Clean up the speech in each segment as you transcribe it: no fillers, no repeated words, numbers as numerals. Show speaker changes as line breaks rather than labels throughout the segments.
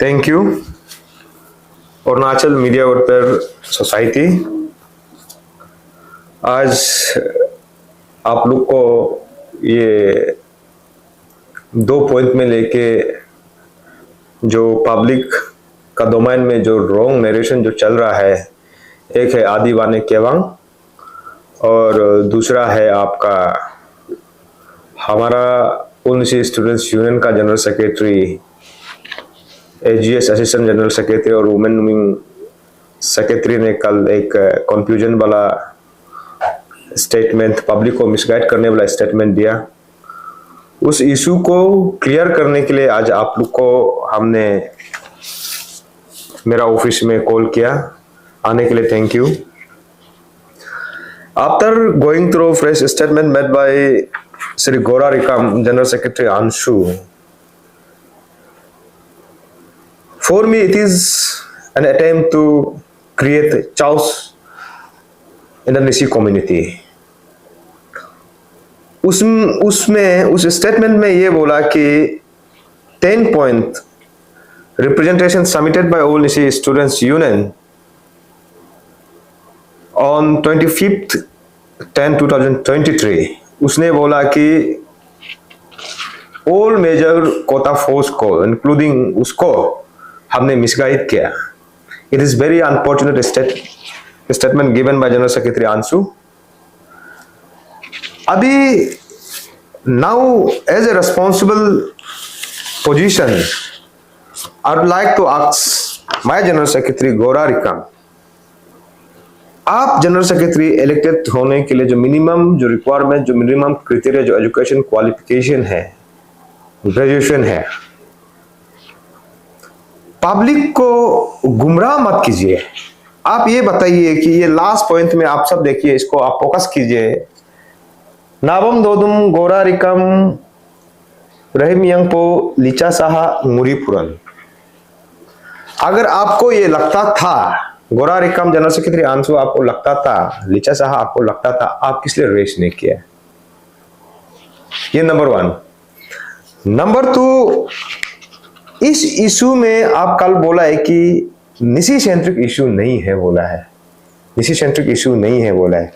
Thank you Arunachal media worker society. आज आप लोग को ये 2 पॉइंट में लेके जो पब्लिक का डोमेन में जो रॉन्ग नरेशन जो चल रहा है, एक है आदि वाने केवांग और दूसरा है आपका हमारा उनसी स्टूडेंट्स यूनियन का general secretary, AGS assistant general secretary और वुमेन विंग सेक्रेटरी ने कल एक कंफ्यूजन वाला स्टेटमेंट, पब्लिक को मिसगाइड करने वाला स्टेटमेंट दिया। उस इशू को क्लियर करने के लिए आज आप लोग को हमने मेरा ऑफिस में कॉल किया, आने के लिए thank you. After going through fresh statement made by Shri Gora Rikam general secretary Anshu, for me it is an attempt to create chaos in the Nisi community। उस स्टेटमेंट में ये बोला कि 10 point representation submitted by all Nyishi students union on 25/10/2023, उसने बोला कि all major quota force को including उसको हमने मिसगाइड किया। It is very unfortunate statement given by general secretary Anshu. अभी now as a responsible position I would like to ask my general secretary Gora Rikam, आप जनरल सेक्रेटरी इलेक्टेड होने के लिए जो मिनिमम जो रिक्वायरमेंट, जो मिनिमम क्राइटेरिया, जो एजुकेशन क्वालिफिकेशन है, ग्रेजुएशन है, पब्लिक को गुमराह मत कीजिए। आप ये बताइए कि ये लास्ट पॉइंट में आप सब देखिए, इसको आप फोकस कीजिए। नाबम दोदुम गोरा रिकम रहीम यंगपो लिचा साहा मुरीपुरन। अगर आपको ये लगता था, गोरा रिकम जनरल सेक्रेटरी अंशु आपको लगता था, लिचा साहा आपको लगता था, आप किस लिए रेस नहीं किया? ये नंबर 1। नंबर 2, इस इशू में आप कल बोला है कि निसी सेंट्रिक इशू नहीं है, बोला है निसी सेंट्रिक इशू नहीं है बोला है।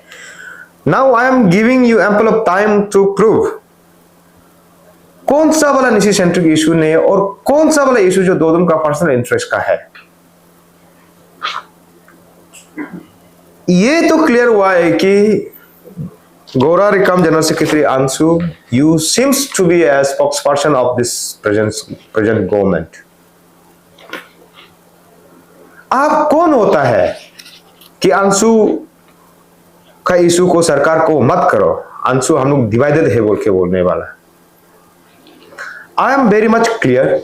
Now I am giving you ample of time to prove कौन सा वाला निसी सेंट्रिक इशू नहीं है और कौन सा वाला इशू जो दोनों का पर्सनल इंटरेस्ट का है। ये तो क्लियर हुआ है कि Gora Rikam General Secretary Ansu, you seems to be a spokesperson of this present government। आप कौन होता है कि अंशु का इशू को सरकार को मत करो, अंशु हम लोग डिवाइडेड है बोल के बोलने वाला। I am very much clear,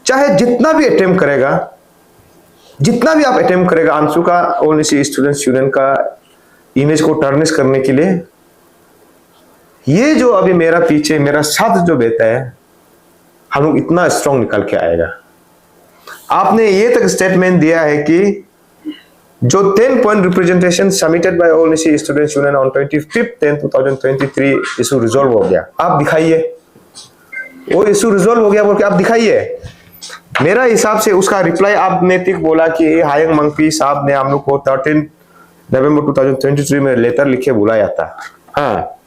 चाहे जितना भी अटेम्प्ट करेगा, जितना भी आप अटेम्प्ट करेगा अंशु का ओनली स्टूडेंट्स यूनियन का इमेज को टर्निश करने के लिए, ये जो अभी मेरा पीछे मेरा साथ जो बैठा है, हम लोग इतना स्ट्रॉन्ग निकल के आएगा। आपने ये तक स्टेटमेंट दिया है कि जो 10 point representation submitted by all Nyishi students union on 25/10/2023 issue resolve हो गया। आप दिखाइए वो इशू रिजॉल्व हो गया बोल के आप दिखाइए। मेरा हिसाब से उसका रिप्लाई आपने ठीक बोला कि हायंग मंगपी साहब ने हम लोग को 13 नवंबर 2023 में लेटर लिखे बुलाया था। हाँ,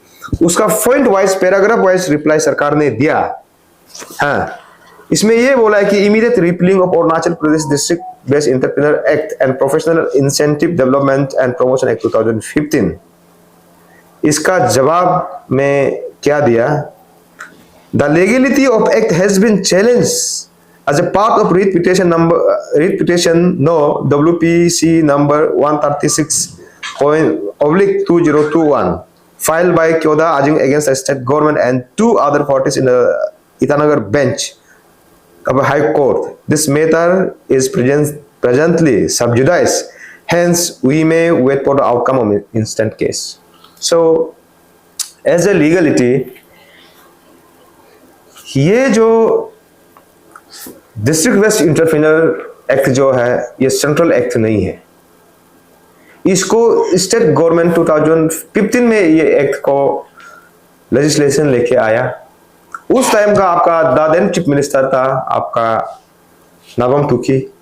उसका point wise, paragraph wise reply सरकार ने दिया। हाँ, इसमें ये बोला है कि immediate repealing of Arunachal Pradesh district based entrepreneur act and professional incentive development and promotion act 2015। इसका जवाब में क्या दिया? The legality of act has been challenged as a part of writ petition no WPC number 136/2021 filed by Kyoda Ajing against the state government and 2 other parties in the Itanagar bench of a high court. This matter is presently sub judice, hence we may wait for the outcome of instant case. So as a legality, ये जो district waste entrepreneur act जो है, ये central act नहीं है। इसको state government 2015 में ये एक्ट को लेजिस्लेशन लेके आया। उस टाइम का आपका द देन चीफ मिनिस्टर था आपका नाबम तुकी।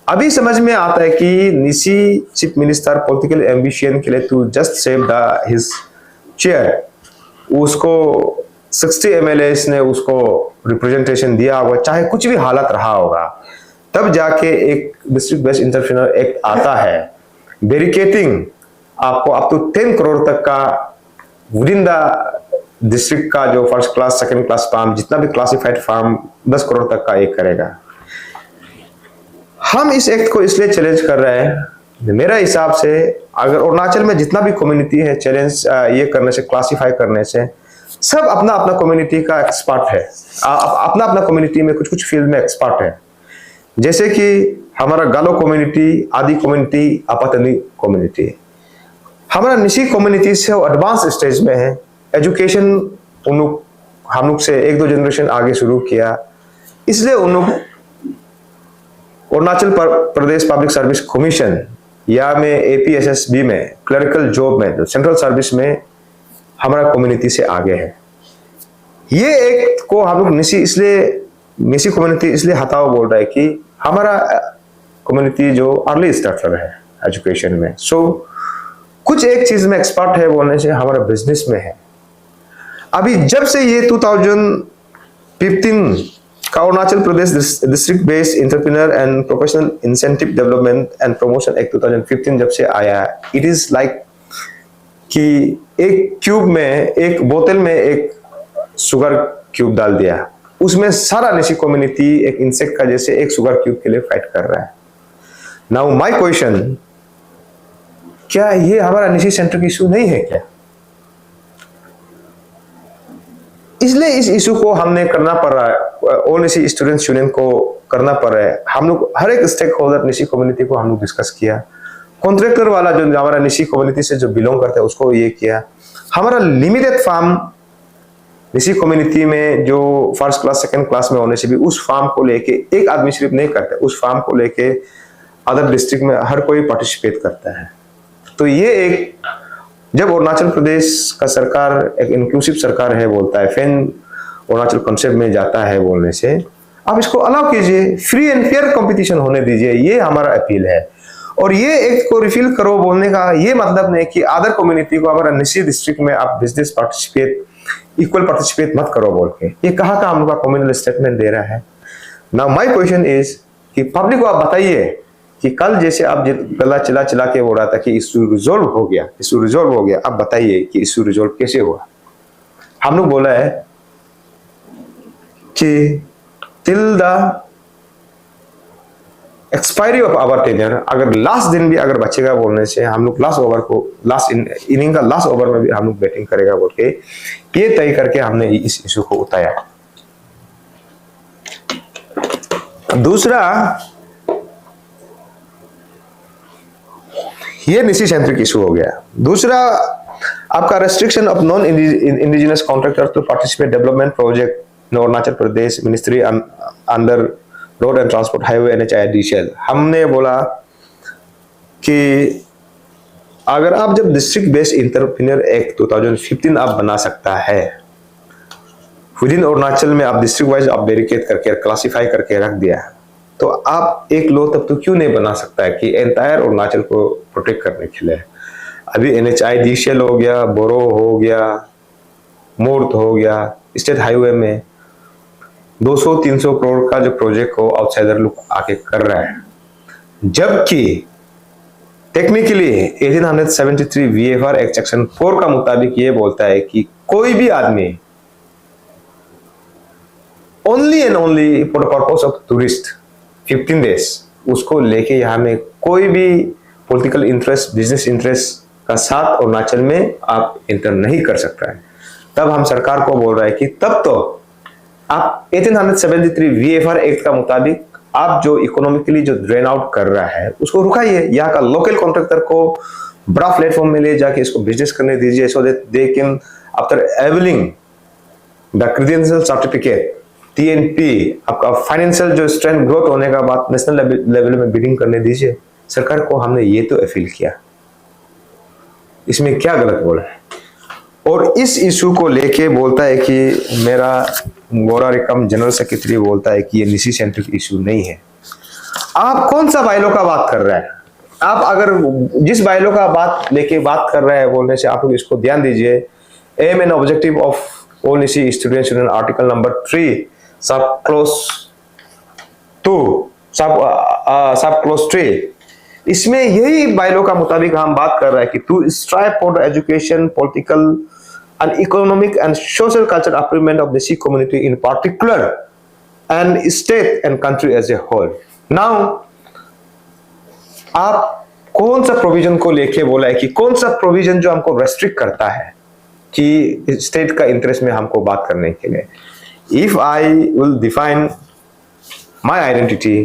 अभी समझ में आता है कि Nyishi chief minister political ambition के लिए to just save the his chair उसको 60 एमएलएस ने उसको रिप्रेजेंटेशन दिया होगा, चाहे कुछ भी हालत रहा होगा, तब जाके एक डिस्ट्रिक्ट बेस्ड एंटरप्रेन्योर एक्ट आता है बैरिकेटिंग आपको अप टू 10 करोड़ तक का विद इन द डिस्ट्रिक्ट का जो first class second class form जितना भी क्लासिफाइड फार्म 10 करोड़ तक का एक करेगा। हम इस एक्ट को इसलिए चैलेंज कर रहे हैं, मेरा हिसाब से अगर अरुणाचल में जितना भी कम्युनिटी है चैलेंज ये करने से, क्लासिफाई करने से, सब अपना अपना कम्युनिटी का एक्सपर्ट है, अपना अपना कम्युनिटी में कुछ कुछ फील्ड में एक्सपर्ट है। जैसे कि हमारा गालो कम्युनिटी, आदि कम्युनिटी, आपातनी कम्युनिटी, हमारा निसी कम्युनिटी से एडवांस स्टेज में है। एजुकेशन हम लोग से 1-2 जनरेशन आगे शुरू किया, इसलिए उन लोग Arunachal Pradesh public service commission या में एपीएसएसबी में क्लरिकल जॉब में सेंट्रल सर्विस में हमारा कम्युनिटी से आगे है। ये एक को हम लोग निसी कम्युनिटी इसलिए हटाओ बोल रहा है कि हमारा कम्युनिटी जो अर्ली स्टार्टर है एजुकेशन में, सो कुछ एक चीज में एक्सपर्ट है बोलने से हमारा बिजनेस में है। अभी जब से ये 2015 का Arunachal Pradesh district based entrepreneur and professional incentive development and promotion act 2015 जब से आया, इट इज लाइक कि एक क्यूब में, एक बोतल में एक शुगर क्यूब डाल दिया, उसमें सारा निसी कम्युनिटी एक इंसेक्ट का जैसे एक शुगर क्यूब के लिए फाइट कर रहा है। नाउ माय क्वेश्चन, क्या ये हमारा निसी सेंटर की इशू नहीं है क्या? इसलिए इस इशू को हमने करना पड़ रहा है, और निसी स्टूडेंट्स यूनियन को करना पड़ रहा है। हम लोग हर एक स्टेक होल्डर निसी कम्युनिटी को हम लोग डिस्कस किया, कॉन्ट्रैक्टर वाला जो हमारा निसी कम्युनिटी से जो बिलोंग करता है उसको ये किया। हमारा लिमिटेड फार्म निसी कम्युनिटी में जो फर्स्ट क्लास सेकंड क्लास में होने से भी उस फार्म को लेके एक आदमी सिर्फ नहीं करता, उस फार्म को लेके अदर डिस्ट्रिक्ट में हर कोई पार्टिसिपेट करता है। तो ये एक, जब अरुणाचल प्रदेश का सरकार एक इंक्लूसिव सरकार है बोलता है, फैन अरुणाचल कॉन्सेप्ट में जाता है बोलने से, आप इसको अलाउ कीजिए, फ्री एंड फेयर कंपटीशन होने दीजिए, ये हमारा अपील है। और ये एक्ट को रिफिल करो बोलने का ये मतलब नहीं कि अदर कम्युनिटी को हमारा निसी डिस्ट्रिक्ट में आप बिजनेस पार्टिसिपेट, इक्वल पार्टिसिपेट मत करो बोल के, ये कहाँ का हम लोग का कम्युनल स्टेटमेंट दे रहा है। नाउ माय क्वेश्चन इज कि पब्लिक को आप बताइए कि कल जैसे आप गला चिल्ला के बोल रहा था कि इशू रिजोल्व हो गया, अब बताइए कि इशू रिजोल्व कैसे हुआ। हम लोग बोला है कि till the expiry of our tenure, अगर लास्ट दिन भी अगर बचेगा बोलने से, हम लोग लास्ट ओवर को, लास्ट इनिंग का लास्ट ओवर में भी हम लोग बैटिंग करेगा बोल के ये तय करके हमने इस इशू को उठाया। दूसरा, ये निसी सेंट्रिक इशू हो गया। दूसरा, आपका restriction of non indigenous contractor to participate development project in Arunachal Pradesh ministry under road and transport highway NHIDCL। हमने बोला कि अगर आप जब डिस्ट्रिक्ट बेस्ड एंटरप्रेन्योर एक्ट 2015 आप बना सकता है, विद इन अरुणाचल में आप डिस्ट्रिक्ट वाइज आप बैरिकेड करके क्लासिफाई करके रख दिया, तो आप एक लो तब तो क्यों नहीं बना सकता है कि एंटायर अरुणाचल को प्रोटेक्ट करने के लिए। अभी NHIDCL हो गया, बोरो हो गया, मूर्त हो गया, स्टेट हाईवे में 200-300 करोड़ का जो प्रोजेक्ट को आउटसाइडर लोग आके कर रहा है, जबकि टेक्निकली 1873 VFR एक्ट सेक्शन 4 का मुताबिक ये बोलता है कि कोई भी आदमी only and only for the purpose of tourist 15 days उसको लेके यहाँ में कोई भी पॉलिटिकल इंटरेस्ट, बिजनेस इंटरेस्ट का साथ अरुणाचल में आप एंटर नहीं कर सकता है। तब हम सरकार को बोल रहा है कि तब तो आप 1873 VFR एक्ट का मुताबिक आप जो इकोनॉमिकली जो ड्रेन आउट कर रहा है उसको रुकाइए, यहाँ का लोकल कॉन्ट्रैक्टर को बड़ा प्लेटफॉर्म में ले जाके इसको बिजनेस करने दीजिए, so that they can after availing the credential certificate TNP, आपका फाइनेंशियल जो स्ट्रेंथ ग्रोथ होने का बाद नेशनल लेवल में बिडिंग करने दीजिए। सरकार को हमने ये तो अपील किया, इसमें क्या गलत बोला है? और इस इशू को लेके बोलता है कि मेरा गोरा रिकम जनरल सेक्रेटरी बोलता है कि ये निसी सेंट्रिक इशू नहीं है। आप कौन सा बाइलो का बात कर रहे हैं? आप अगर जिस बाइलो का बात लेके बात कर रहे हैं बोलने से आप लोग इसको ध्यान दीजिए। एम एंड ऑब्जेक्टिव ऑफ ओनिसी student article number 3 sub close 2 सब क्लोज 3, इसमें यही बाइलो का मुताबिक हम बात कर रहे हैं कि to strive for the education, political and economic and social cultural upliftment of the Sikh community in particular and state and country as a whole. Now, आप कौन सा प्रोविजन को लेके बोला है कि कौन सा प्रोविजन जो हमको रेस्ट्रिक्ट करता है कि स्टेट का इंटरेस्ट में हमको बात करने के लिए? If I will define my identity,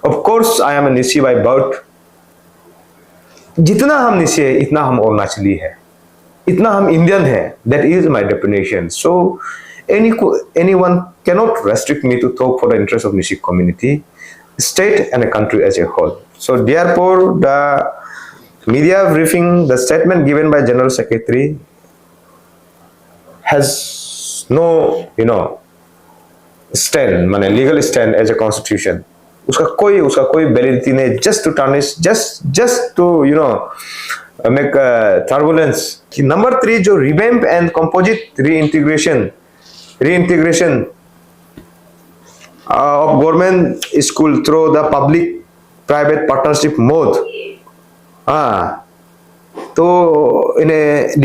of course I am a Nisi by birth. जितना हम निसी है इतना हम अरुणाचली है, इतना हम इंडियन है, that is my definition. So anyone cannot restrict me to talk for the interest of Nisi community, state and a country as a whole. So therefore the media briefing, the statement given by General Secretary has no stand, माने legal stand as a constitution. उसका कोई validity नहीं, just to tarnish, just to make turbulence. कि number 3 जो revamp and composite reintegration of government school through the public private partnership mode, तो इन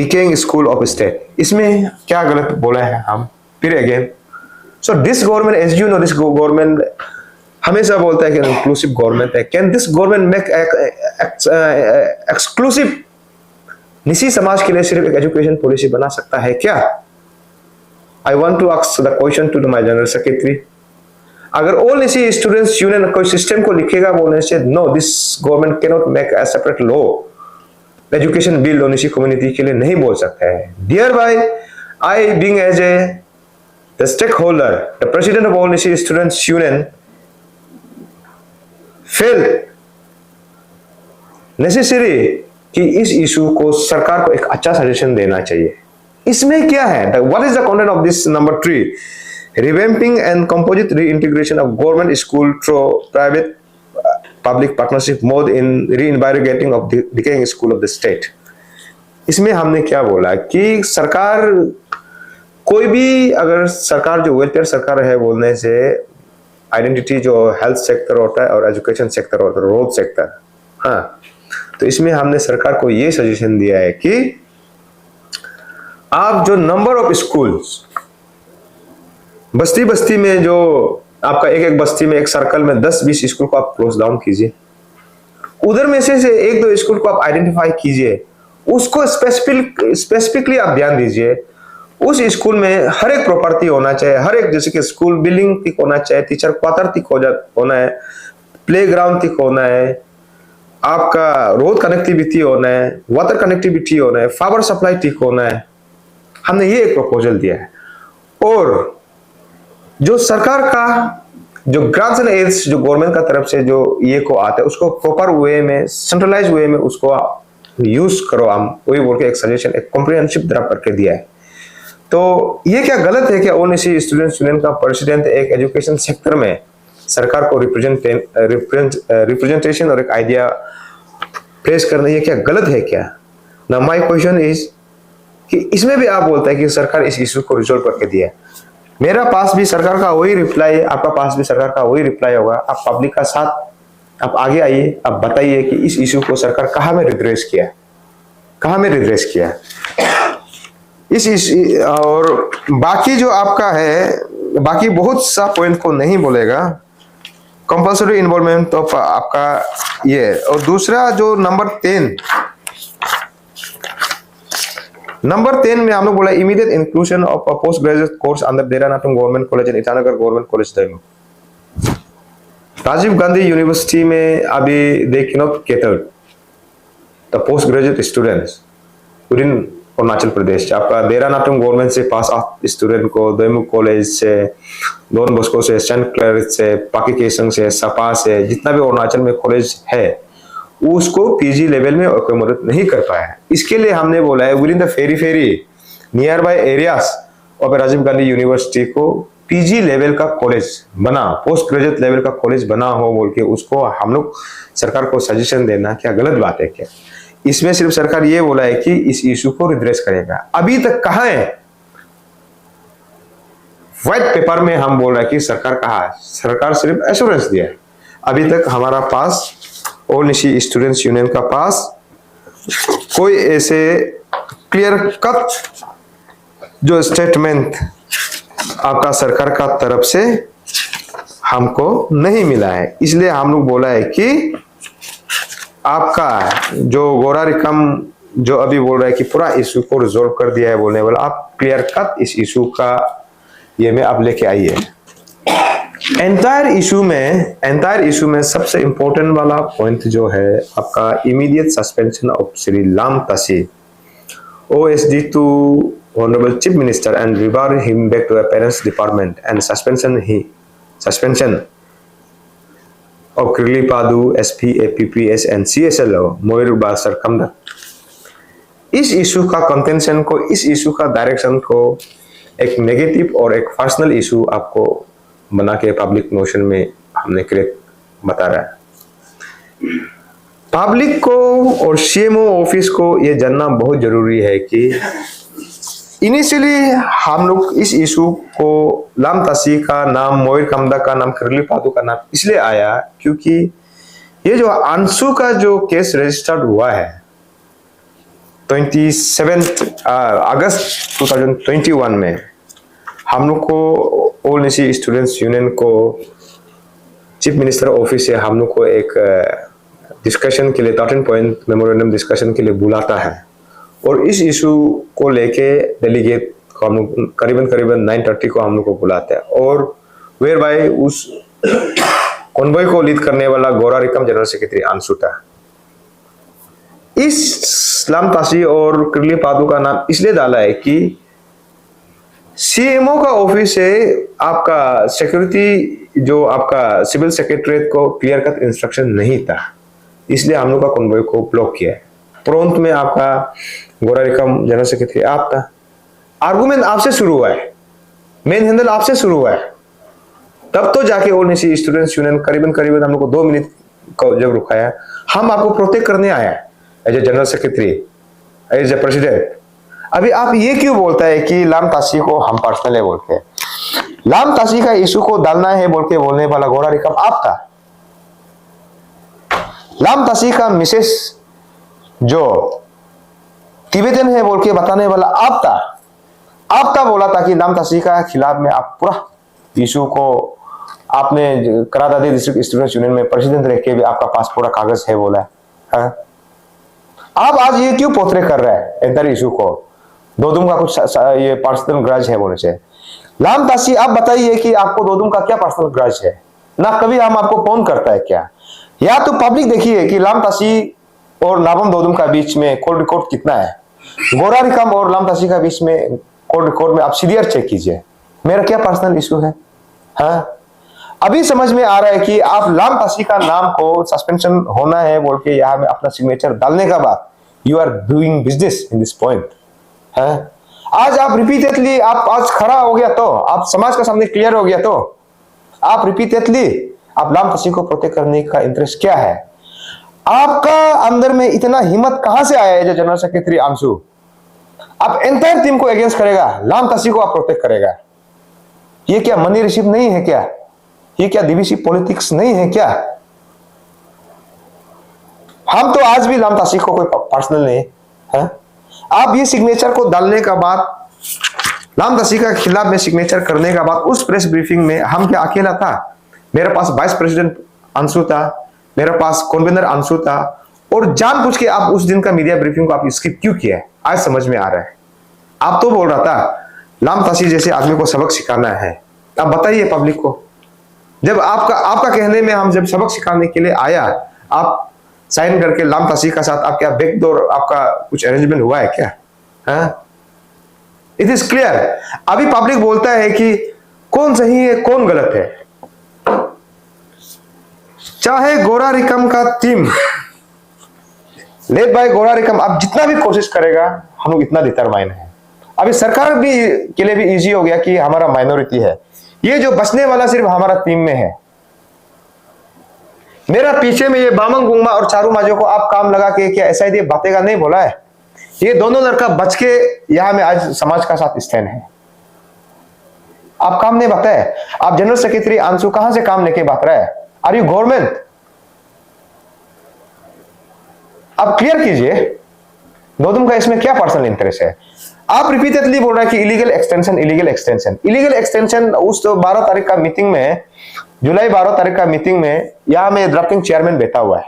decaying school of state, इसमें क्या गलत बोला है हम? फिर again, so this government, as you know, this government हमेशा बोलता है कि इंक्लूसिव गवर्नमेंट है। Can this government make exclusive Nyishi समाज के लिए सिर्फ एक एजुकेशन पॉलिसी बना सकता है क्या? I want to ask the question to my general secretary. अगर ऑल निसी स्टूडेंट्स यूनियन कोई सिस्टम को लिखेगा बोलने से, no, this government can not make a separate law, education bill Nyishi community के लिए नहीं बोल सकता है। डियर बाय, I being as a the stakeholder, the president of all Nyishi students union feel necessary कि इस इशू को सरकार को एक अच्छा सजेशन देना चाहिए। इसमें क्या है? What is the content of this number 3, revamping and composite reintegration of government school through private public partnership mode in reinvigorating of decaying school of the state. इसमें हमने क्या बोला कि सरकार, कोई भी अगर सरकार जो वेलफेयर सरकार है बोलने से, आइडेंटिटी जो हेल्थ सेक्टर होता है और एजुकेशन सेक्टर होता है, रोड सेक्टर, तो इसमें हमने सरकार को ये सजेशन दिया है कि आप जो नंबर ऑफ स्कूल्स बस्ती बस्ती में, जो आपका एक बस्ती में, एक सर्कल में 10-20 स्कूल को आप क्लोज डाउन कीजिए, उधर में से 1-2 स्कूल को आप आइडेंटिफाई कीजिए, उसको स्पेसिफिकली आप ध्यान दीजिए। उस स्कूल में हर एक प्रॉपर्टी होना चाहिए, हर एक, जैसे कि स्कूल बिल्डिंग तक होना चाहिए, टीचर क्वार्टर तक होना है, प्लेग्राउंड तक होना है, आपका रोड कनेक्टिविटी होना है, वाटर कनेक्टिविटी होना है, पावर सप्लाई तक होना है। हमने ये एक प्रपोजल दिया है। और जो सरकार का जो ग्रांट्स एंड एड्स जो गवर्नमेंट का तरफ से जो ये को आता है, उसको प्रॉपर वे में, सेंट्रलाइज वे में उसको यूज करो, हम वही बोल के एक सजेशन, एक कॉम्प्रिहेंसिव ड्राफ्ट करके दिया है। तो ये क्या गलत है कि ओनिसी स्टूडेंट्स यूनियन का प्रेसिडेंट एक एजुकेशन सेक्टर में सरकार को रिप्रेजेंटेशन और एक आइडिया प्लेस करना, ये क्या गलत है क्या? ना, माय क्वेश्चन इज कि इसमें भी आप बोलते हैं कि सरकार इस इशू को रिजोल्व करके दिया है। मेरा पास भी सरकार का वही रिप्लाई, आपका पास भी सरकार का वही रिप्लाई होगा। आप पब्लिक का साथ आप आगे आइए, आप बताइए कि इस इशू को सरकार कहाँ में रिड्रेस किया, कहाँ में रिड्रेस किया और बाकी जो आपका है, बाकी बहुत सा पॉइंट को नहीं बोलेगा। कंपल्सरी इन्वॉल्वमेंट ऑफ आपका ये, और दूसरा जो नंबर 10 में हम लोग बोला immediate inclusion of post graduate course under Dera Natung government college and Itanagar government college Doimukh. Rajiv Gandhi university में अभी they can not cater the post graduate students within Arunachal Pradesh. आपका देरा नातुंग गवर्नमेंट से पास आउट स्टूडेंट को दैमू कॉलेज से, डॉन बॉस्को से, सेंट क्लेयर से, पाकी केसंग से, सपा से, जितना भी अरुणाचल में कॉलेज है, उसको पीजी लेवल में अकोमोडेट नहीं कर पाया है। इसके लिए हमने बोला है within the ferry nearby areas और राजीव गांधी यूनिवर्सिटी को पीजी लेवल का कॉलेज बना, पोस्ट ग्रेजुएट लेवल का कॉलेज बना हो बोल के उसको हम लोग सरकार को सजेशन देना क्या गलत बात है क्या? इसमें सिर्फ सरकार ये बोला है कि इस इशू को रिड्रेस करेगा। अभी तक कहां है? व्हाइट पेपर में हम बोल रहे हैं कि सरकार कहा है, सरकार सिर्फ एश्योरेंस दिया है। अभी तक हमारा पास ऑल निशी स्टूडेंट्स यूनियन का पास कोई ऐसे क्लियर कट जो स्टेटमेंट आपका सरकार का तरफ से हमको नहीं मिला है। इसलिए हम लोग बोला है कि आपका जो गोरा रिकम जो अभी बोल रहा है कि पूरा इशू को रिजोल्व कर दिया है बोलने वाला, आप क्लियर कट इस इशू का ये में आप लेके आइए। एंटायर इशू में सबसे इंपॉर्टेंट वाला पॉइंट जो है आपका इमीडिएट सस्पेंशन ऑफ श्री लाम Tashi OSD to Honorable Chief Minister and revert him back to Appearance Department and suspension of Kirli Padu, SP, APPS and CSLO Moir Basar Kamda। इस issue का contention को, इस issue का direction को एक negative और एक पर्सनल इशू आपको बना के पब्लिक नोशन में हमने क्रिएट बता रहा है। पब्लिक को और CMO ऑफिस को यह जानना बहुत जरूरी है कि इनिशियली हम लोग इस इशू को लाम ताशी का नाम, मोइर कमदा का नाम, किरली पादू का नाम इसलिए आया क्योंकि ये जो अंशु का जो केस रजिस्टर्ड हुआ है 27 अगस्त 2021 में, हम लोग को ऑल निशी स्टूडेंट्स यूनियन को चीफ मिनिस्टर ऑफिस से हम लोग को एक डिस्कशन के लिए 13 पॉइंट मेमोरेंडम डिस्कशन के लिए बुलाता है और इस इशू को लेके डेलीगेट को हम लोग करीबन 9:30 को हम लोग को बुलाते हैं और वेयर बाय उस कॉन्वॉय को लीड करने वाला गोरा रिकम जनरल सेक्रेटरी अंशु था। इस लाम ताशी और किरली पादू का नाम इसलिए डाला है कि CMO का ऑफिस से आपका सिक्योरिटी जो आपका सिविल सेक्रेटरीट को क्लियर कट इंस्ट्रक्शन नहीं था, इसलिए हम लोग का कॉन्वॉय को ब्लॉक किया है। तुरंत में आपका गोरा रिकम जनरल सेक्रेटरी आप था, आर्गुमेंट आपसे शुरू हुआ है, मेन हैंडल आपसे शुरू हुआ है, तब तो जाके ऑल निशी स्टूडेंट्स यूनियन करीबन हम लोग को 2 मिनट को जब रुकाया, हम आपको प्रोटेक्ट करने आया as a general secretary, as a president. अभी आप ये क्यों बोलता है कि लाम ताशी को हम पर्सनल है बोल के? लाम ताशी का इशू को डालना है बोल के बोलने वाला गोरा रिकम आप था। लाम ताशी का मिसेस जो तिब्बतन है बोल के बताने वाला आप था बोला था कि लाम ताशी का खिलाफ में आप पूरा इशू को आपने करादादी डिस्ट्रिक्ट स्टूडेंट्स यूनियन में प्रेसिडेंट रह के भी आपका पास पूरा कागज है बोला है। आप आज ये क्यों पोत्रे कर रहे हैं एंटायर इशू को? दोदुम का कुछ ये पर्सनल ग्रज है बोलने से। लाम ताशी आप बताइए कि आपको दोदुम का क्या पर्सनल ग्रज है ना? कभी हम आपको फोन करता है क्या? या तो पब्लिक देखिए कि लाम ताशी और नाबम दोदुम का बीच में कोर्ट रिकॉर्ड कितना है, गोरा रिकम और लाम ताशी का बीच में कोर्ट रिकॉर्ड में आप सीरियर चेक कीजिए, मेरा क्या पर्सनल इशू है? हाँ, अभी समझ में आ रहा है कि आप लाम ताशी का नाम को सस्पेंशन होना है बोल के यहाँ में अपना सिग्नेचर डालने का बाद you are doing business in this point है। आज आप रिपीटेडली आप आज खड़ा हो गया तो आप समाज के सामने क्लियर हो गया तो आप रिपीटेडली आप लाम ताशी को प्रोटेक्ट करने का इंटरेस्ट क्या है? आपका अंदर में इतना हिम्मत कहां से आया है जो जनरल सेक्रेटरी अंशु? आप एंटायर टीम को अगेंस्ट करेगा, लाम ताशी को आप प्रोटेक्ट करेगा। ये क्या मनी रिसीव नहीं है क्या? ये क्या डीवीसी पॉलिटिक्स नहीं है क्या? हम तो आज भी लाम ताशी को कोई पर्सनल नहीं है। आप ये सिग्नेचर को डालने का बाद, लाम ताशी का खिलाफ में सिग्नेचर करने का बाद उस प्रेस ब्रीफिंग में हम क्या अकेला था? मेरे पास वाइस प्रेसिडेंट अंशु था, मेरे पास कन्वीनर अंशु था, और जानबूझ के आप उस दिन का मीडिया ब्रीफिंग को आप स्किप क्यों किया है? आज समझ में आ रहा है। आप तो बोल रहा था लाम ताशी जैसे आदमी को सबक सिखाना है, आप बताइए पब्लिक को। जब आपका कहने में हम जब सबक सिखाने के लिए आया, आप साइन करके लाम ताशी का साथ आप क्या बैकडोर आपका कुछ अरेंजमेंट हुआ है क्या? It is clear. अभी पब्लिक बोलता है कि कौन सही है कौन गलत है। चाहे गोरा रिकम का टीम लेड बाय गोरा रिकम आप जितना भी कोशिश करेगा, हम लोग इतना डिटरमाइन है। अभी सरकार भी के लिए भी इजी हो गया कि हमारा माइनॉरिटी है, ये जो बचने वाला सिर्फ हमारा टीम में है। मेरा पीछे में ये बामंग गुंगमा और चारू माजो को आप काम लगा के क्या SID बातेगा नहीं बोला है, ये दोनों लड़का बच के यहां में आज समाज का साथ स्टैंड है। आप काम नहीं बताए, आप जनरल सेक्रेटरी आंसू कहां से काम लेके बात रहा है? Are you government? आप क्लियर कीजिए गौतम का इसमें क्या पर्सनल इंटरेस्ट है। आप रिपीटेडली बोल रहे हैं कि illegal extension, illegal extension, illegal extension. उस 12 तारीख का मीटिंग में, जुलाई 12 तारीख का मीटिंग में यहां में ड्राफ्टिंग चेयरमैन बैठा हुआ है।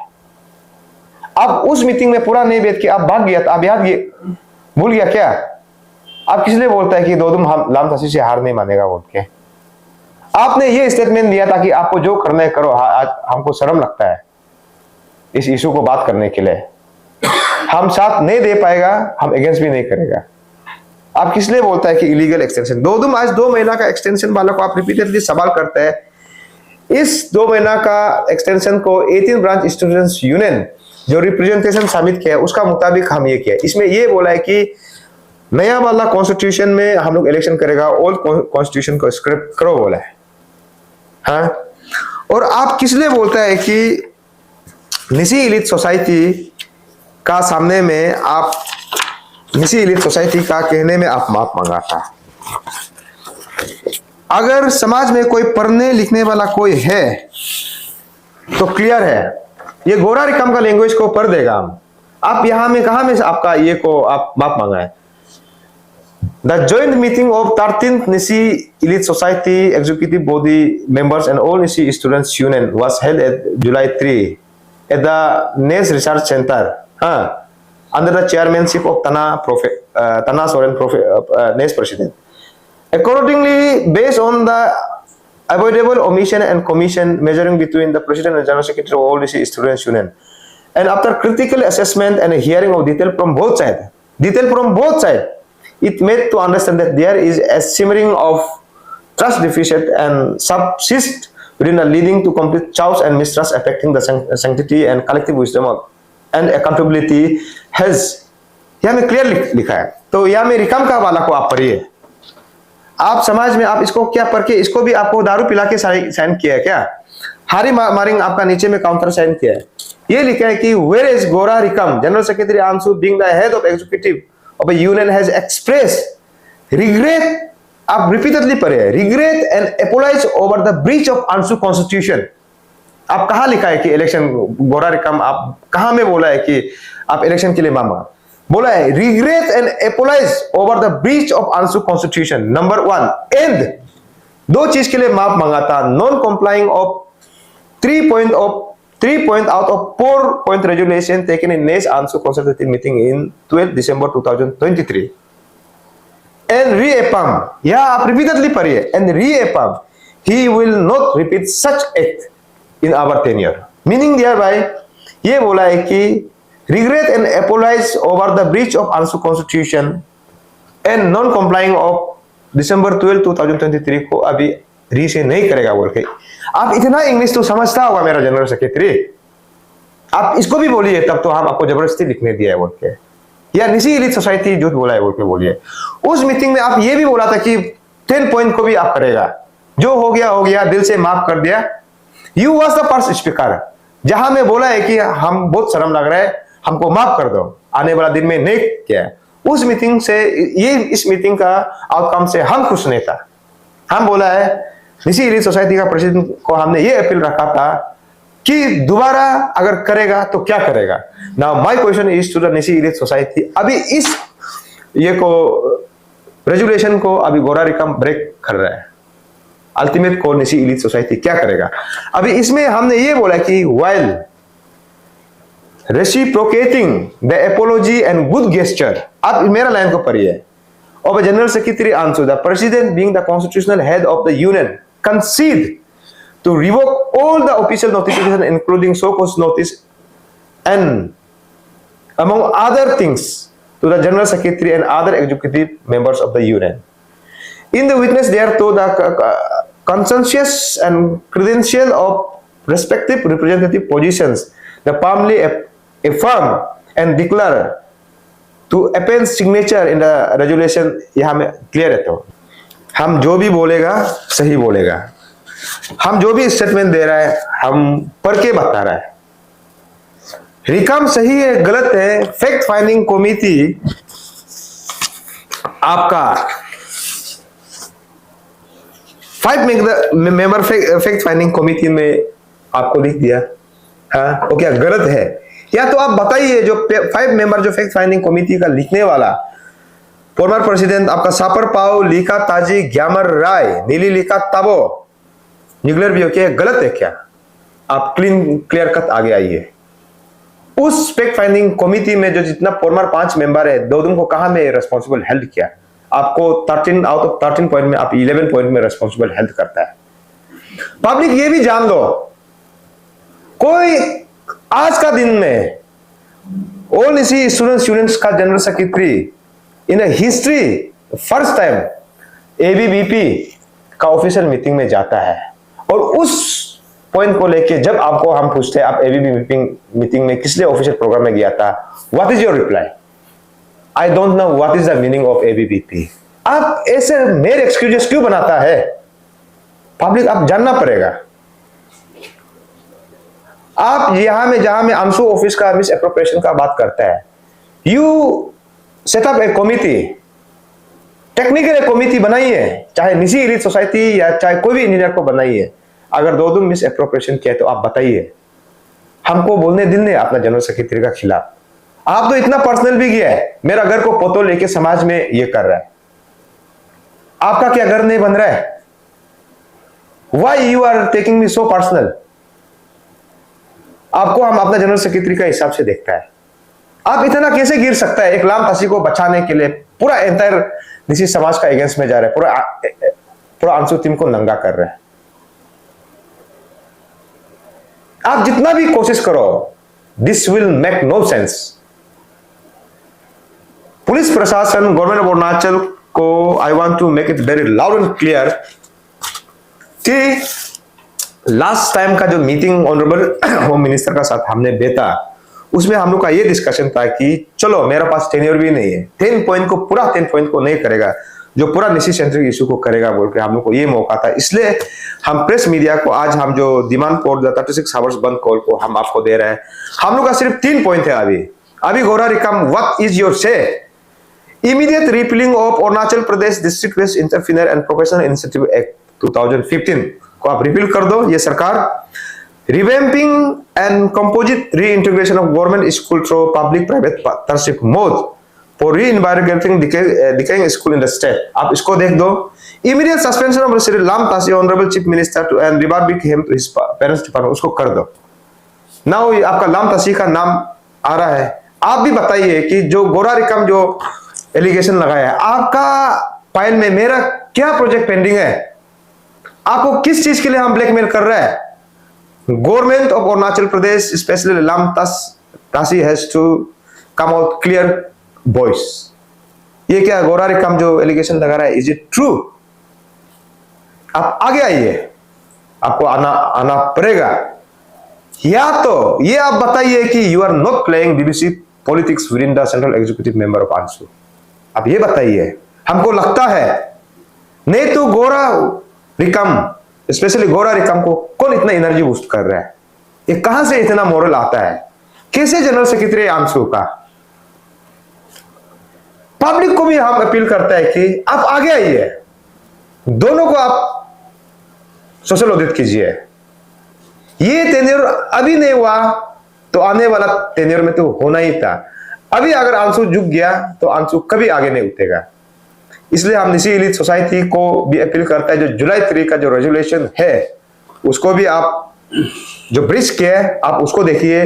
आप उस मीटिंग में पूरा नहीं बैठ के आप भाग गया, तो आप याद भूल गया क्या? आप किस लिए बोलता है कि दोदुम हम लाम तसी से हार नहीं मानेगा बोल के? आपने ये स्टेटमेंट दिया था कि आपको जो करना है करो, आज हमको शर्म लगता है इस इशू को बात करने के लिए, हम साथ नहीं दे पाएगा, हम अगेंस्ट भी नहीं करेगा। आप किस लिए बोलता है कि इलीगल एक्सटेंशन? दोदुम आज 2 महीना का एक्सटेंशन वाला को आप रिपीटेडली सवाल करते हैं। इस 2 महीना का एक्सटेंशन को 18 ब्रांच स्टूडेंट्स यूनियन जो रिप्रेजेंटेशन सबमिट किया उसका मुताबिक हम ये किया। इसमें ये बोला है कि नया वाला कॉन्स्टिट्यूशन में हम लोग इलेक्शन करेगा, ओल्ड कॉन्स्टिट्यूशन को स्क्रैप करो बोला है। हाँ, और आप किस लिए बोलता है कि निसी एलीट सोसाइटी का सामने में आप, निसी एलीट सोसाइटी का कहने में आप माफ मांगा था? अगर समाज में कोई पढ़ने लिखने वाला कोई है तो क्लियर है, ये गोरा रिकम का लैंग्वेज को पढ़ देगा हम। आप यहां में कहां में आपका ये को आप माफ मांगा है? The joint meeting of 13th Nisi Elite Society Executive Body members and all Nisi Students Union was held at July 3 at the NES Research Center, under the chairmanship of Tana Soren, NES President. Accordingly, based on the avoidable omission and commission measuring between the President and General Secretary of all Nisi Students Union, and after critical assessment and a hearing of detail from both sides, it made to understand that there is a simmering of trust deficit and subsist within the leading to complete chaos and mistrust affecting the sanctity and collective wisdom and accountability has, यहाँ में clear लिखा है। तो यहाँ में रिकम का वाला को आप पढ़िए। आप समाज में आप इसको क्या पढ़ के, इसको भी आपको दारू पिला के साइन किया है क्या? हारी मारिंग आपका नीचे में काउंटर साइन किया है। ये लिखा है कि वेयर इज गोरा रिकम, जनरल सेक्रेटरी आंसू being the head of executive of a union has expressed regret, आप रिपीटेडली पढ़े, regret and apologize over the breach of Ansu constitution। आप कहां लिखा है कि इलेक्शन गोरा रिकम, आप कहां में बोला है कि आप इलेक्शन के लिए मांगा? बोला है regret and apologize over the breach of Ansu constitution number 1 and 2 चीज के लिए माफ मांगा था, non complying of 3 point out of 4 point resolution taken in NES Ansu consultative meeting in 12 December 2023 and reaffirm, yeah आप repeatedly पढ़िए, and reaffirm he will not repeat such act in our tenure, meaning thereby ये बोला है कि regret and apologize over the breach of Ansu constitution and non complying of December 12 2023 को अभी री से नहीं करेगा बोल के। आप इतना इंग्लिश तो समझता होगा मेरा जनरल सेक्रेटरी, आप इसको भी बोलिए, तब तो हम आपको जबरदस्ती लिखने दिया है बोल के, या निसी एलीट सोसाइटी झूठ बोला है बोल के बोलिए। उस मीटिंग में आप ये भी बोला था कि 10 पॉइंट को भी आप करेगा, जो हो गया दिल से माफ कर दिया। You was the first speaker जहां में बोला है कि हम बहुत शर्म लग रहा है, हमको माफ कर दो, आने वाला दिन में नहीं किया। उस मीटिंग से, ये इस मीटिंग का आउटकम से हम खुश नहीं था। हम बोला है निसी एलीट सोसाइटी का प्रेसिडेंट को हमने ये अपील रखा था कि दोबारा अगर करेगा तो क्या करेगा। Now my question is to the Nyishi elite society, अभी इस ये को रेजुलेशन को अभी गोरा रिकम ब्रेक कर रहा है, अल्टीमेट को निसी एलीट सोसाइटी क्या करेगा? अभी इसमें हमने ये बोला कि while reciprocating the apiology and good gesture, आप मेरा लाइन को पढ़िए, of a general secretary Ansu, the president being the constitutional head of the union, concede to revoke all the official notification including so-called notice and among other things to the general secretary and other executive members of the union. In the witness thereto, the consensus and credential of respective representative positions, the firmly affirm and declare to append signature in the resolution, यहाँ में clear है। तो हम जो भी बोलेगा सही बोलेगा, हम जो भी स्टेटमेंट दे रहा है हम पढ़ के बता रहा है। रिकम सही है गलत है, फैक्ट फाइंडिंग कमिटी आपका 5 मेंबर फैक्ट फाइंडिंग कमिटी में आपको लिख दिया, हाँ वो क्या गलत है? या तो आप बताइए जो 5 मेंबर जो फैक्ट फाइंडिंग कमिटी का लिखने वाला फॉर्मर प्रेसिडेंट आपका सापर पाओ लिखा ताजी ग्यामर राय नीली लिखा ताबो निगलर भी क्या गलत है क्या? आप क्लियर कट आगे आइए। उस फैक्ट फाइंडिंग कमिटी में जो जितना फॉर्मर 5 मेंबर है, दोनों को कहां में रेस्पॉन्सिबल हेल्ड किया? आपको 13 आउट ऑफ 13 पॉइंट में आप 11 पॉइंट में रेस्पॉन्सिबल हेल्ड करता है। पब्लिक ये भी जान दो, कोई आज का दिन में ऑल इसी स्टूडेंट्स का general secretary in history first time ABVP का ऑफिशियल मीटिंग में जाता है, और उस पॉइंट को लेके जब आपको हम पूछते हैं आप एबीवीपी मीटिंग में किस लिए ऑफिशियल प्रोग्राम में गया था, what is your reply? I don't know what is the meaning of ABVP. आप ऐसे मेरे एक्सक्यूजेस क्यों बनाता है? पब्लिक आप जानना पड़ेगा। आप यहां में जहां में अंशु ऑफिस का मिस एप्रोप्रिएशन का बात करता है, you set up A committee, technical committee बनाइए, चाहे निजी एलीट सोसाइटी या चाहे कोई भी इंजीनियर को बनाइए। अगर दो मिस एप्रोप्रिएशन किया तो आप बताइए, हमको बोलने दिल नहीं अपना जनरल सेक्रेटरी का खिलाफ। आप तो इतना पर्सनल भी गया है, मेरा घर को पोतो लेके समाज में ये कर रहा है, आपका क्या घर नहीं बन रहा है? Why you are taking me so personal? आपको हम अपना जनरल सेक्रेटरी का हिसाब से देखता है, आप इतना कैसे गिर सकता है? एक लाम तासी को बचाने के लिए पूरा एंटायर निजी समाज का अगेंस्ट में जा रहा है, पूरा अंशु टीम को नंगा कर रहा है। आप जितना भी कोशिश करो, this will make no sense. Police प्रशासन, गवर्नमेंट ऑफ अरुणाचल को I want to make it very loud and clear कि लास्ट टाइम का जो मीटिंग ऑनरेबल होम मिनिस्टर का साथ हमने बेटा, उसमें हम लोग का ये डिस्कशन था कि चलो मेरा पास टेन्योर भी नहीं है, 10 पॉइंट को पूरा 10 पॉइंट को नहीं करेगा, जो पूरा निशी सेंट्रिक इशू को करेगा बोल के हम लोग को ये मौका था। इसलिए हम प्रेस मीडिया को आज हम जो डिमांड फॉर द 36 आवर्स बंद कॉल को हम आपको दे रहे हैं। हम लोग का सिर्फ 3 पॉइंट है अभी Gora Rikam, what is your say? Immediate repealing of Arunachal Pradesh district based interfere and professional initiative act 2015 को आप रिपील कर दो, ये सरकार। Revamping and composite reintegration of government school through public private partnership mode for reinvigorating decaying school in the state, आप इसको देख दो। Immediate suspension of Shri Lam Tasi honourable chief minister to and रिबार्बिक him to his parents department, उसको कर दो। Now आपका लाम तासी का नाम आ रहा है, आप भी बताइए कि जो गोरा रिकम जो एलिगेशन लगाया है, आपका फाइल में मेरा क्या प्रोजेक्ट पेंडिंग है? आपको किस चीज के लिए हम ब्लैकमेल कर रहे हैं? Government of Arunachal Pradesh specially Lam Tasi has to come out clear voice. ये क्या गोरा रिकम जो एलिगेशन लगा रहा है, इज इट ट्रू? आप आगे आइए, आपको आना पड़ेगा। या तो ये आप बताइए कि you are not playing BBC politics within the central executive member of अंशु, आप ये बताइए। हमको लगता है नहीं तो गोरा रिकम, स्पेशली गोरा रिकम को कौन इतना एनर्जी बूस्ट कर रहा है? ये कहां से इतना मोरल आता है? कैसे जनरल सेक्रेटरी अंशु का? पब्लिक को भी हम अपील करता है कि आप आगे आइए, दोनों को आप सोशल ऑडिट कीजिए। ये टेन्योर अभी नहीं हुआ तो आने वाला टेन्योर में तो होना ही था। अभी अगर अंशु झुक गया तो अंशु कभी आगे नहीं उठेगा। इसलिए हम निजी एलीट सोसाइटी को भी अपील करता है, जो जुलाई 3 का जो रेजोल्यूशन है उसको भी आप जो ब्रिज किया है आप उसको देखिए।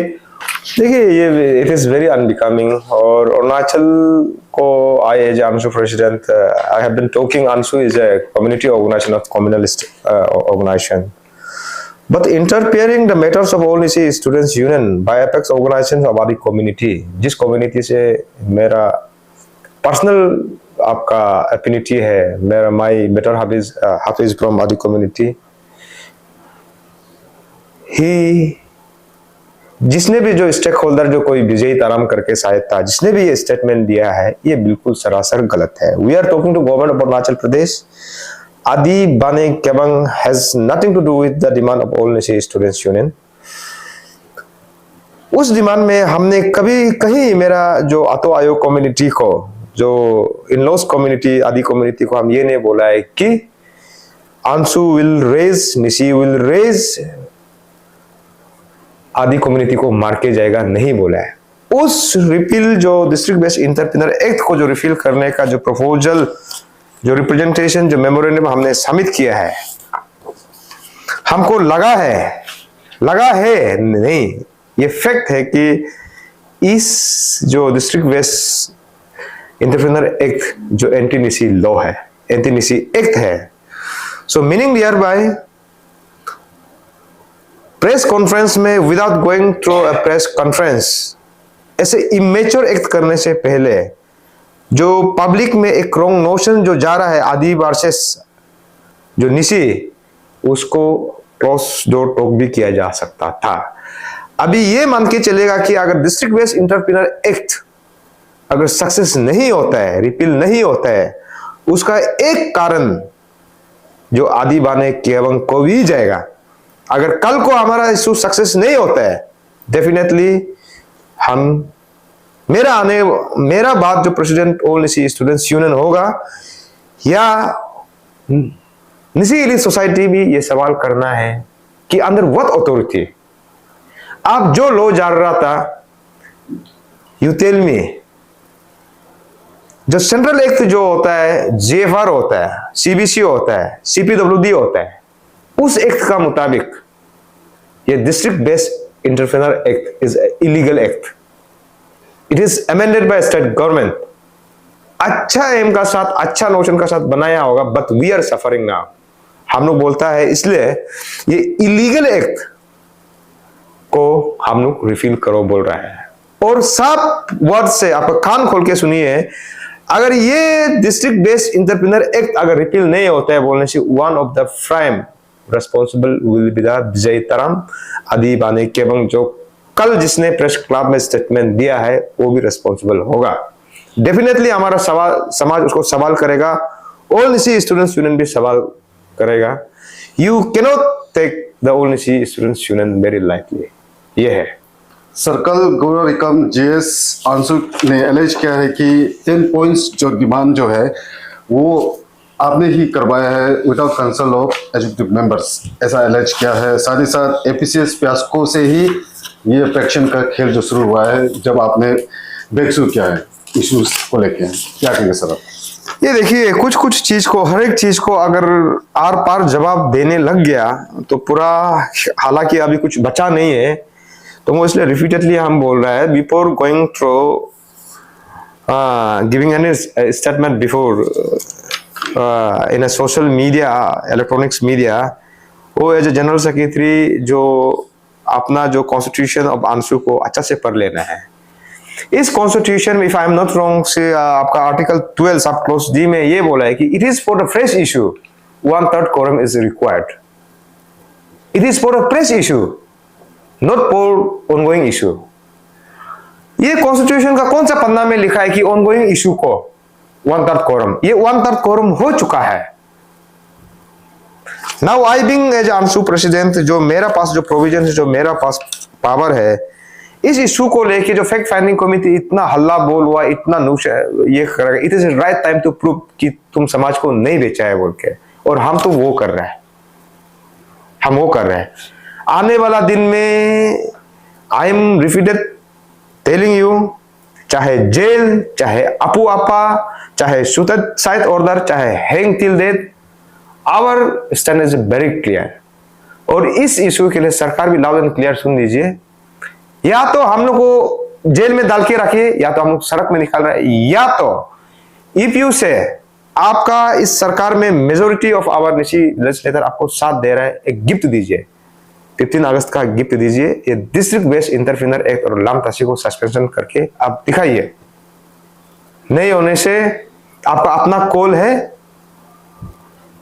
ये इट इज वेरी अनबिकमिंग। और अरुणाचल को I as Anshu president I have been talking, Anshu is a community organisation of communalist organisation, but interfering the matters of all Nishi students union by apex organizations of आदि community, जिस community से मेरा personal आपका affinity है, मेरा my better Hafiz from आदि community, he जिसने भी जो स्टेक होल्डर जो कोई विजय ताराम करके शायद था, जिसने भी ये स्टेटमेंट दिया है, ये बिल्कुल सरासर गलत है। We are talking to government of Arunachal Pradesh. Adi Bane Kebang has nothing to do with the demand of all Nyishi students union. उस डिमांड में हमने कभी कहीं मेरा जो आतो आयोग कम्युनिटी को, जो इन-लॉज कम्युनिटी, आदि कम्युनिटी को हम ये नहीं बोला है कि आंसू will raise, Nyishi will raise, Adi community को मार के जाएगा, नहीं बोला है। उस रिपील जो डिस्ट्रिक्ट बेस्ड एंटरप्रेन्योर एक्ट को जो रिफिल करने का जो प्रपोजल, जो रिप्रेजेंटेशन, जो मेमोरेंडम हमने सबमिट किया है, हमको लगा है नहीं, ये फैक्ट है कि इस जो डिस्ट्रिक्ट बेस्ड एंटरप्रेन्योर एक्ट जो एंटी निसी लॉ है, एंटी निसी एक्ट है, so meaning nearby press conference में without going through a press conference, ऐसे इमेच्योर एक्ट करने से पहले जो पब्लिक में एक रॉन्ग नोशन जो जा रहा है आदि वर्सेस जो निसी, उसको क्रॉस डोर टॉक भी किया जा सकता था। अभी ये मान के चलेगा कि अगर डिस्ट्रिक्ट बेस्ड एंटरप्रेन्योर एक्ट अगर सक्सेस नहीं होता है, रिपील नहीं होता है, उसका एक कारण जो आदि बाने केबंग को भी जाएगा। अगर कल को हमारा इशू सक्सेस नहीं होता है, डेफिनेटली मेरा बात जो president all Nyishi students union होगा, या निसी एलीट सोसाइटी भी ये सवाल करना है कि अंडर व्हाट अथॉरिटी आप जो लो जा रहा था, यू टेल मी, जो सेंट्रल एक्ट जो होता है, जेएफआर होता है, सीबीसी होता है, सीपीडब्ल्यूडी होता है, उस एक्ट का मुताबिक ये district based entrepreneur act is illegal act. It is amended by state government. अच्छा एम का साथ, अच्छा नोशन का साथ बनाया होगा, but we are suffering now. हम लोग बोलता है, इसलिए ये इलीगल एक्ट को हम लोग रिफिल करो बोल रहा है। और साफ वर्ड से आप कान खोल के सुनिए, अगर ये डिस्ट्रिक्ट बेस्ड एंटरप्रेन्योर एक्ट अगर रिपील नहीं होता है बोलने से, one of the prime responsible will be the Vijay Taram, Adi Bane केबंग, जो कल जिसने प्रेस क्लब में स्टेटमेंट दिया है, वो भी रेस्पॉन्सिबल होगा। डेफिनेटली हमारा समाज उसको सवाल करेगा, ऑल नीसी स्टूडेंट्स यूनियन भी सवाल करेगा। You cannot take the all Nyishi students union very lightly. ये है
सर्कल गवर्नर एकम जेएस आंसू ने एलेज किया है कि 10 पॉइंट्स जो डिमांड जो है वो आपने ही करवाया है without consult of executive members, ऐसा एलेज किया है। साथ ही साथ एपीसीएस प्यास्को से ही ये फ्रैक्शन का खेल जो शुरू हुआ है, जब आपने ब्रेकथ्रू किया है इश्यूज को लेके, क्या कहेंगे सर आप?
ये देखिए, कुछ चीज को, हर एक चीज को अगर आर पार जवाब देने लग गया तो पूरा, हालांकि अभी कुछ बचा नहीं है, तो वो इसलिए रिपीटेडली हम बोल रहा है, before going through giving any statement before in a social media, electronics media, वो एज ए जनरल सेक्रेटरी जो अपना जो कॉन्स्टिट्यूशन ऑफ आंसू को अच्छा से पढ़ लेना है। इस कॉन्स्टिट्यूशन में, if I am not wrong, से आपका आर्टिकल 12 सब क्लोज डी में ये बोला है कि it is for the fresh issue 1/3 quorum is required. It is for a fresh issue, not for ongoing issue. ये कॉन्स्टिट्यूशन का कौन सा पन्ना में लिखा है कि ऑनगोइंग इशू को 1/3 quorum? ये 1/3 quorum हो चुका है। नाउ आई बिंग एज आंसू प्रेसिडेंट, जो मेरा पास जो प्रोविजन है, जो मेरा पास पावर है, इस इशू को लेके जो फैक्ट फाइंडिंग कमिटी इतना हल्ला बोल हुआ, इतना नुश ये करेगा, it is right time to prove कि तुम समाज को नहीं बेचा है बोल के, और हम तो वो कर रहे हैं, हम वो कर रहे हैं। आने वाला दिन में I am repeated telling you, चाहे जेल, चाहे अपू आपा, चाहे सुसाइड ऑर्डर, चाहे hang till death, our stand is very clear. और इस इशू के लिए सरकार भी लाउड एंड क्लियर सुन लीजिए, या तो हम लोग को जेल में डाल के रखिए, या तो हम लोग सड़क में निकाल रहे हैं, या तो इफ यू से आपका इस सरकार में majority of our Nyishi legislator आपको साथ दे रहा है, एक गिफ्ट दीजिए, 15 अगस्त का गिफ्ट दीजिए, ये डिस्ट्रिक्ट बेस्ड एंटरप्रेन्योर एक्ट और लाम तासी को सस्पेंशन करके आप दिखाइए। नहीं होने से आपका अपना कॉल है,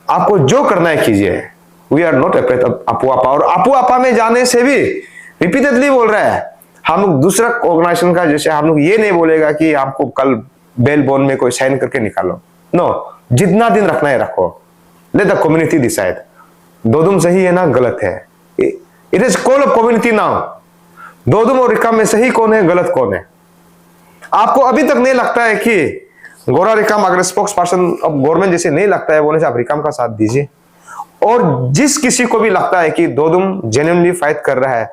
आपको जो करना है कीजिए। We are not afraid of अपू आपा, और अपू आपा में जाने से भी रिपीटेडली बोल रहा है। हम लोग दूसरा ऑर्गेनाइजेशन का जैसे हम लोग ये नहीं बोलेगा कि आपको कल बेल बॉन्ड में कोई साइन करके निकालो। नो, जितना दिन रखना है रखो। Let the community decide. Dodum सही है ना गलत है, it is call of community now. Dodum और रिकाम में सही कौन है गलत कौन है? आपको अभी तक नहीं लगता है कि गोरा रिकाम अगर स्पोक्स पर्सन ऑफ गवर्नमेंट जैसे नहीं लगता है बोलने से आप रिकाम का साथ दीजिए। और जिस किसी को भी लगता है कि दोदुम जेन्युइनली फाइट कर रहा है,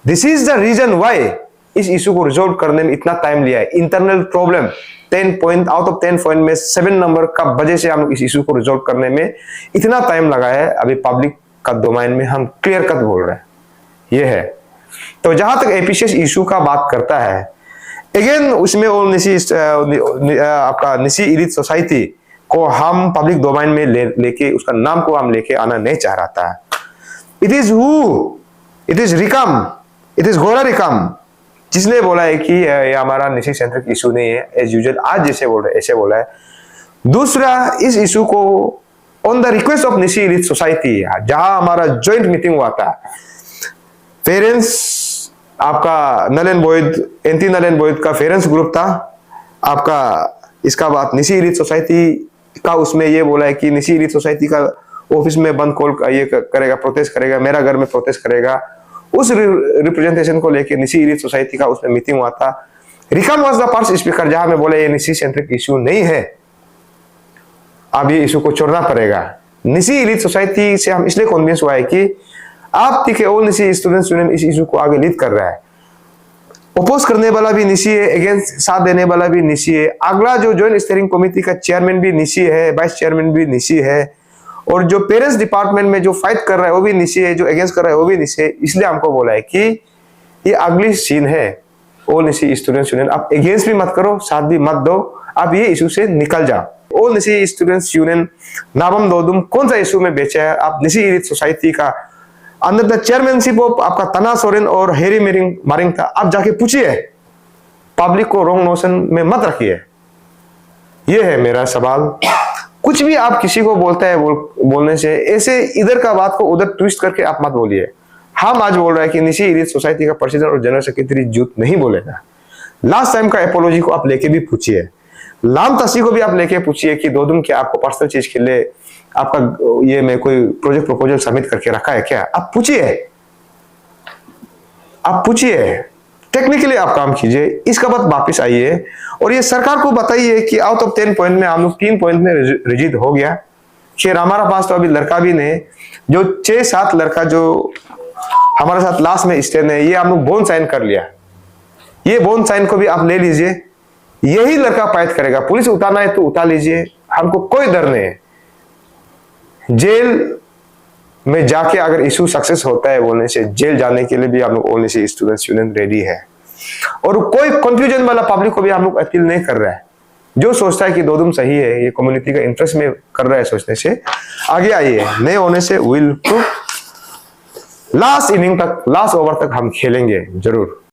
this is the reason why इस इशू को रिजोल्व करने में इतना टाइम लिया है। Internal problem 10 point out of 10 point में 7 नंबर का वजह से हम लोग इस इशू को रिजोल्व करने में इतना टाइम लगा है। अभी पब्लिक का डोमेन में हम क्लियर कट बोल रहे हैं, ये है। तो जहां तक एपीसीएस इशू का बात करता है, अगेन उसमें आपका निसी एलीट सोसाइटी को हम पब्लिक डोमेन में लेके उसका नाम को हम लेके आना नहीं चाह रहा था। इट इज रिकाम, इट इज गोरा रिकाम जिसने बोला है कि ये हमारा निसी सेंट्रिक इशू नहीं है, एज यूजुअल आज जैसे बोल रहे ऐसे बोला है। दूसरा, इस इशू को on the request of Nyishi elite society, जहां हमारा ज्वाइंट मीटिंग हुआ था, पेरेंट्स आपका null and void, anti null and void का पेरेंट्स ग्रुप था आपका। इसका बात निसी एलीट सोसाइटी का उसमें ये बोला है कि निसी एलीट सोसाइटी का ऑफिस में बंद कॉल ये करेगा, प्रोटेस्ट करेगा, मेरा घर में प्रोटेस्ट करेगा। उस रिप्रेजेंटेशन को लेके निसी एलीट सोसाइटी का उसमें मीटिंग हुआ था। रिकाम वाज द फर्स्ट स्पीकर जहां में बोले ये निसी सेंट्रिक इशू नहीं है, अब ये इशू को छोड़ना पड़ेगा। निसी एलीट सोसाइटी से हम इसलिए कन्विंस हुआ है कि आप ठीक है, ऑल निसी स्टूडेंट्स यूनियन इस इशू को आगे लीड कर रहा है। ओपोज करने वाला भी निसी है, अगेंस्ट साथ देने वाला भी निसी है। अगला जो ज्वाइंट स्टीयरिंग कमेटी का चेयरमैन भी निसी है, वाइस चेयरमैन भी निसी है, और जो पेरेंट्स डिपार्टमेंट में जो फाइट कर रहा है वो भी निसी है, जो अगेंस्ट कर रहा है वो भी निसी है। इसलिए हमको बोला है कि ये अगली सीन है ऑल निसी स्टूडेंट्स यूनियन, आप अगेंस्ट भी मत करो, साथ भी मत दो, आप ये इशू से निकल जाओ। All Nyishi students union Nabam Dodum कौन सा इशू में बेचा है, आप निसी एलीट सोसाइटी का अंडर द चेयरमैनशिप ऑफ आपका तना सोरेन और हेरी मारिंग था, आप जाके पूछिए, पब्लिक को रॉन्ग नोशन में मत रखिए। ये है मेरा सवाल। कुछ भी आप किसी को बोलता है बोलने से ऐसे इधर का बात को उधर ट्विस्ट करके आप मत बोलिए। हम आज बोल रहे हैं कि निसी एलीट सोसाइटी का प्रेसिडेंट और जनरल सेक्रेटरी झूठ नहीं बोलेगा। लास्ट टाइम का एपोलॉजी को आप लेके भी पूछिए, लाम तसी को भी आप लेके पूछिए कि दोदुम क्या आपको पर्सनल चीज के लिए आपका ये में कोई प्रोजेक्ट प्रपोजल सबमिट करके रखा है क्या, आप पूछिए, आप पूछिए, टेक्निकली आप काम कीजिए। इसका बाद वापिस आइए और ये सरकार को बताइए कि आउट ऑफ 10 पॉइंट में हम लोग 3 पॉइंट में रिजिड हो गया। खैर हमारा पास तो अभी लड़का भी नहीं, जो 6-7 लड़का जो हमारे साथ लास्ट में स्टैंड है, ये हम लोग बोन साइन कर लिया। ये बोन साइन को भी आप ले लीजिए, यही लड़का फाइट करेगा। पुलिस उतारना है तो उतार लीजिए, हमको कोई डर नहीं है। जेल में जाके अगर इशू सक्सेस होता है बोलने से, जेल जाने के लिए भी हम लोग all Nyishi students union ready है। और कोई कंफ्यूजन वाला पब्लिक को भी हम लोग अपील नहीं कर रहा है। जो सोचता है कि दोदुम सही है, ये कम्युनिटी का इंटरेस्ट में कर रहा है, सोचने से आगे आइए, नहीं होने से विल लास्ट इनिंग तक, लास्ट ओवर तक हम खेलेंगे जरूर।